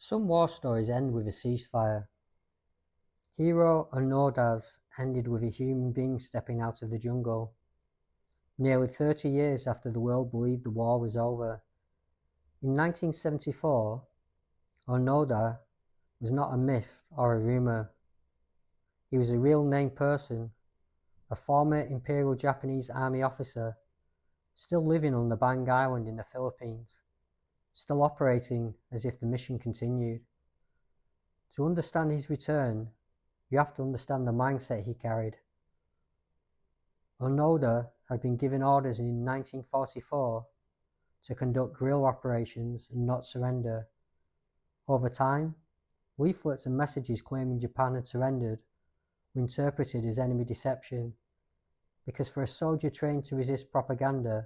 Some war stories end with a ceasefire. Hiroo Onoda's ended with a human being stepping out of the jungle. Nearly 30 years after the world believed the war was over. In 1974, Onoda was not a myth or a rumor. He was a real named person, a former Imperial Japanese Army officer, still living on Lubang Island in the Philippines, still operating as if the mission continued. To understand his return, you have to understand the mindset he carried. Onoda had been given orders in 1944 to conduct guerrilla operations and not surrender. Over time, leaflets and messages claiming Japan had surrendered were interpreted as enemy deception, because for a soldier trained to resist propaganda,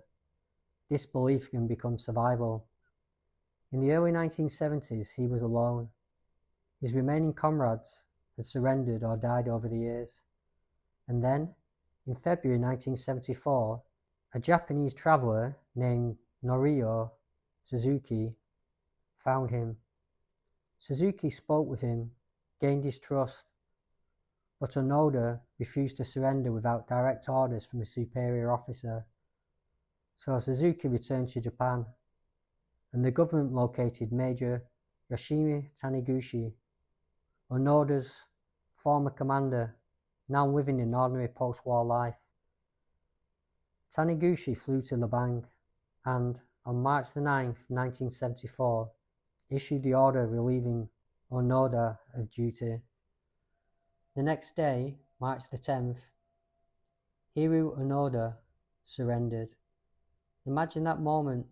disbelief can become survival. In the early 1970s, he was alone. His remaining comrades had surrendered or died over the years. And then, in February 1974, a Japanese traveller named Norio Suzuki found him. Suzuki spoke with him, gained his trust, but Onoda refused to surrender without direct orders from a superior officer. So Suzuki returned to Japan, and the government located Major Yoshimi Taniguchi, Onoda's former commander, now living an ordinary post-war life. Taniguchi flew to Lubang and, on March 9, 1974, issued the order relieving Onoda of duty. The next day, March 10th, Hiroo Onoda surrendered. Imagine that moment,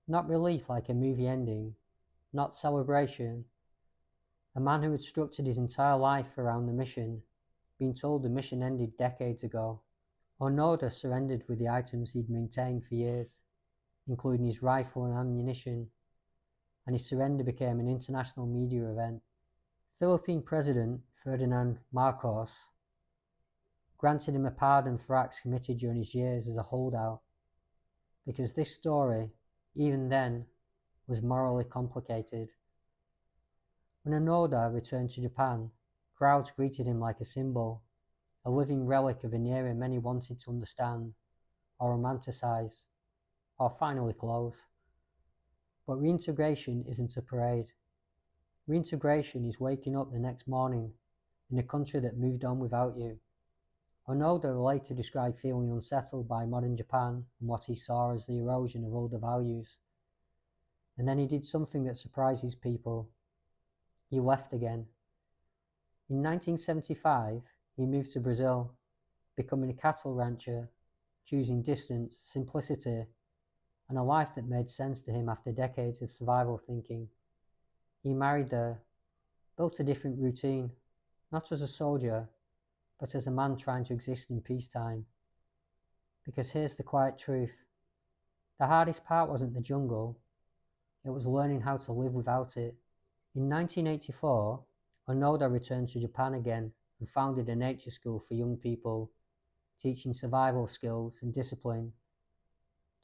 not relief like a movie ending, not celebration. A man who had structured his entire life around the mission, being told the mission ended decades ago. Onoda surrendered with the items he'd maintained for years, including his rifle and ammunition, and his surrender became an international media event. Philippine President Ferdinand Marcos granted him a pardon for acts committed during his years as a holdout, because this story, even then, was morally complicated. When Onoda returned to Japan, crowds greeted him like a symbol, a living relic of an era many wanted to understand, or romanticize, or finally close. But reintegration isn't a parade. Reintegration is waking up the next morning in a country that moved on without you. Onoda later described feeling unsettled by modern Japan and what he saw as the erosion of older values. And then he did something that surprises people. He left again. In 1975, he moved to Brazil, becoming a cattle rancher, choosing distance, simplicity, and a life that made sense to him after decades of survival thinking. He married there, built a different routine, not as a soldier, but as a man trying to exist in peacetime. Because here's the quiet truth. The hardest part wasn't the jungle, it was learning how to live without it. In 1984, Onoda returned to Japan again and founded a nature school for young people, teaching survival skills and discipline,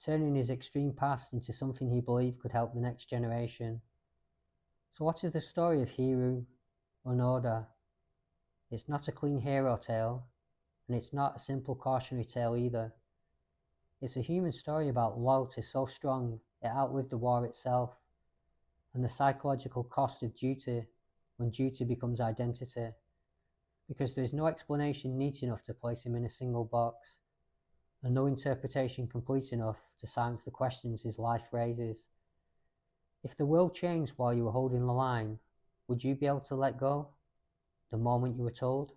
turning his extreme past into something he believed could help the next generation. So what is the story of Hiroo Onoda? It's not a clean hero tale, and it's not a simple cautionary tale either. It's a human story about loyalty so strong it outlived the war itself, and the psychological cost of duty when duty becomes identity, because there is no explanation neat enough to place him in a single box, and no interpretation complete enough to silence the questions his life raises. If the world changed while you were holding the line, would you be able to let go the moment you were told?